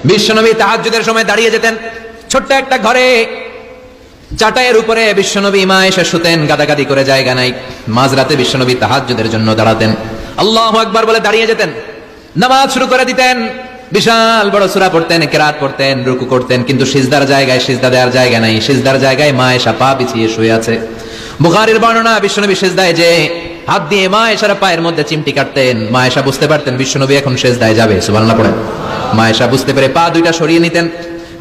বিশ্বনবী তাহাজ্জুদের সময় দাঁড়িয়ে যেতেন। ছোট্ট একটা ঘরে চাটাইয়ের উপরে বিশ্বনবী মা এসে শুতেন, গাদাগাদি করে জায়গা নাই। মাঝরাতে বিশ্বনবী তাহাজ্জুদের জন্য দাঁড়াতেন, আল্লাহু আকবার বলে দাঁড়িয়ে যেতেন, নামাজ শুরু করে দিতেন। বিশাল বড় সূরা পড়তেন, কিরাত পড়তেন, রুকু করতেন, কিন্তু সিজদার জায়গায় সিজদা দেওয়ার জায়গা নাই। সিজদার জায়গায় মা এসা পা বিছিয়ে শুয়ে আছে। বুখারীর বর্ণনা, বিশ্বনবী সিজদায় যে হাত দিয়ে মা এসার পায়ের মধ্যে চিমটি কাটতেন। মা এসা বুঝতে পারতেন বিশ্বনবী এখন সিজদায় যাবে, সুবহানাল্লাহ পড়েন। মা এসা বুঝতে পেরে পা দুইটা সরিয়ে নিতেন,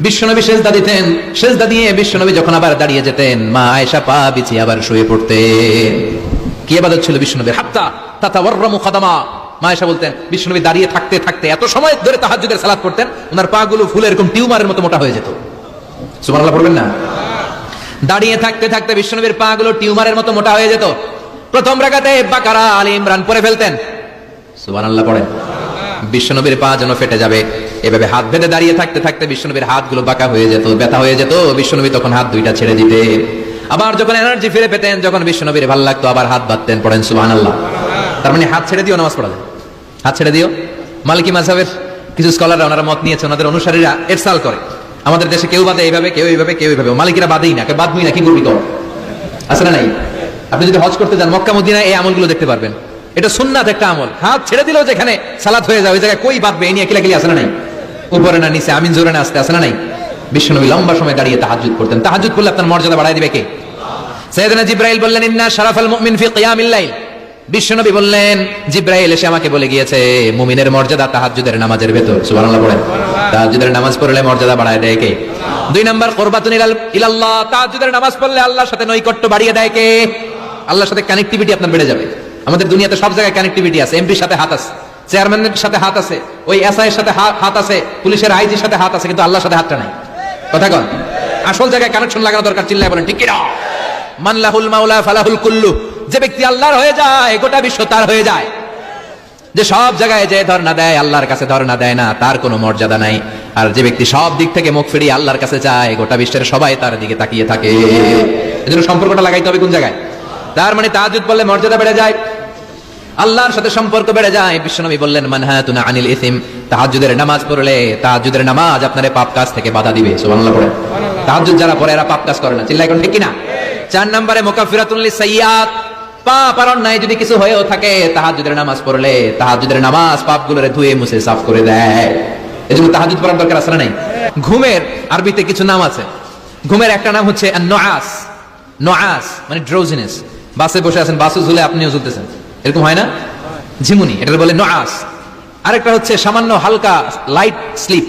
বিশ্বনবী সিজদা দিতেন। সিজদা দিয়ে বিশ্বনবী যখন আবার দাঁড়িয়ে যেতেন, মা আয়েশা পা বিছিয়ে আবার শুয়ে পড়তেন। কি ইবাদত ছিল বিশ্বনবীর! হাত্তা তাতাওয়াররামু খাদামা। মা আয়েশা বলতেন বিশ্বনবী দাঁড়িয়ে থাকতে থাকতে এত সময় ধরে তাহাজ্জুদের সালাত পড়তেন, ওনার পা গুলো ফুলের এরকম টিউমারের মতো মোটা হয়ে যেত। সুবহানাল্লাহ পড়বেন না? দাঁড়িয়ে থাকতে থাকতে বিশ্বনবীর পা গুলো টিউমারের মতো মোটা হয়ে যেত। প্রথম রাকাতে বাকারা, আলী ইমরান পড়ে ফেলতেন। সুবহানাল্লাহ পড়েন। বিশ্বনবীর পা যেন ফেটে যাবে, এভাবে হাত বেঁধে দাঁড়িয়ে থাকতে থাকতে বিশ্বনবীর হাতগুলো বাঁকা হয়ে যেত, ব্যথা হয়ে যেত। বিশ্বনবী তখন হাত দুইটা ছেড়ে দিতেন। আবার যখন এনার্জি ফিরে পেতেন, যখন বিশ্বনবীর ভালো লাগতো, আবার হাত বাঁধতেন। পড়েন সুবহানাল্লাহ। তার মানে হাত ছেড়ে দিও নামাজ পড়া যায়, হাত ছেড়ে দিও। মালিকি মাযহাবের কিছু স্কলাররা ওনারা মত নিয়েছে, ওনাদের অনুসারীরা এরসাল করে। আমাদের দেশে কেউ বাঁধে এইভাবে, কেউ এইভাবে, কেউ এইভাবে। মালিকিরা বাঁধেই না, কেউ বাঁধবই না, কি করবি কর, আছে না নাই? আপনি যদি হজ করতে যান মক্কা মদিনায়, এই আমলগুলো দেখতে পারবেন। এটা সুন্নাত একটা আমল। হাত ছেড়ে দিলেও যেখানে সালাত হয়ে যায় ওই জায়গায় কই বাঁধবে, এই নিয়ে কিলাকিলি আছে না নাই? উপরে না নিচে, আমিন জোরে না আসতে, আছে না নাই? বিশ্বনবী লম্বা সময় দাঁড়িয়ে তাহাজ্জুদ করতেন। তাহাজ্জুদ করলে আপনার মর্যাদা বাড়ায় দিবে কে? সাইয়েদনা জিবরাইল বললেন, ইন্না শারাফাল মুমিন ফি কিয়ামিল লাইল। বিশ্বনবী বললেন, জিবরাইল এসে আমাকে বলে গিয়েছে মুমিনের মর্যাদা তাহাজ্জুদের নামাজের ভেতর। সুবহানাল্লাহ পড়েন। তাহাজ্জুদের নামাজ পড়লে মর্যাদা বাড়ায় দেয় কে? দুই নাম্বার, কুরবাতুন ইলাল্লাহ। তাহাজ্জুদের নামাজ পড়লে আল্লাহর সাথে নৈকট্য বাড়িয়ে দেয় কে? আল্লাহর সাথে কানেক্টিভিটি আপনার বেড়ে যাবে। আমাদের দুনিয়াতে সব জায়গায় কানেক্টিভিটি আছে। এমপির সাথে হাত আছে, চেয়ারম্যানের সাথে হাত আছে, ওই এসআই এর সাথে হাত আছে, পুলিশের আইজির সাথে হাত আছে, কিন্তু আল্লাহর সাথে হাতটা নাই। কথা কন, আসল জায়গায় কানেকশন লাগানো দরকার। চিল্লায় বলেন ঠিক কি না? মান লাহুল মাওলা ফালাহুল কুল্লু। যে ব্যক্তি আল্লাহর হয়ে যায়, গোটা বিশ্ব তার হয়ে যায়। যে সব জায়গায় যে ধর্ণা দেয়, আল্লাহর কাছে ধর্ণা দেয় না, তার কোনো মর্যাদা নাই। আর যে ব্যক্তি সব দিক থেকে মুখ ফিরিয়ে আল্লাহর কাছে যায়, গোটা বিশ্বের সবাই তার দিকে তাকিয়ে থাকে। এজন্য সম্পর্কটা লাগাইতে হবে কোন জায়গায়? তার মানে তাহাজ্জুদ পড়লে মর্যাদা বেড়ে যায়, আল্লাহর সাথে সম্পর্ক বেড়ে যায়। বিশ্বনবী বললেন, মানহাতুনা আনিল ইসম। তাহাজ্জুদের নামাজ পড়লে, তাহাজ্জুদের নামাজ আপনারে পাপ কাজ থেকে বাধা দিবে। সুবহানাল্লাহ পড়েন। তাহাজ্জুদ যারা পড়ে এরা পাপ কাজ করে না। চিল্লায় কোন ঠিক কি না? 4 নম্বরে মুকাফফিরাতুন লিসাইয়্যাত। পাপ আর অন্যায় যদি কিছু হয়েও থাকে, তাহাজ্জুদের নামাজ পড়লে তাহাজ্জুদের নামাজ পাপগুলোরে ধুয়ে মুছে সাফ করে দেয়। এজন্য তাহাজ্জুদ পড়ার দরকার আছে না নাই? ঘুমের আরবিতে কিছু নাম আছে। ঘুমের একটা নাম হচ্ছে আন-নুআস। নুআস মানে ড্রোজিনেস। বাসে বসে আছেন, বাসে ঝুলে আপনিও ঝুলতেছেন, এরকম হয় না? ঝিমুনি, এটা বলে নুআস। আরেকটা হচ্ছে সামান্য হালকা লাইট স্লিপ।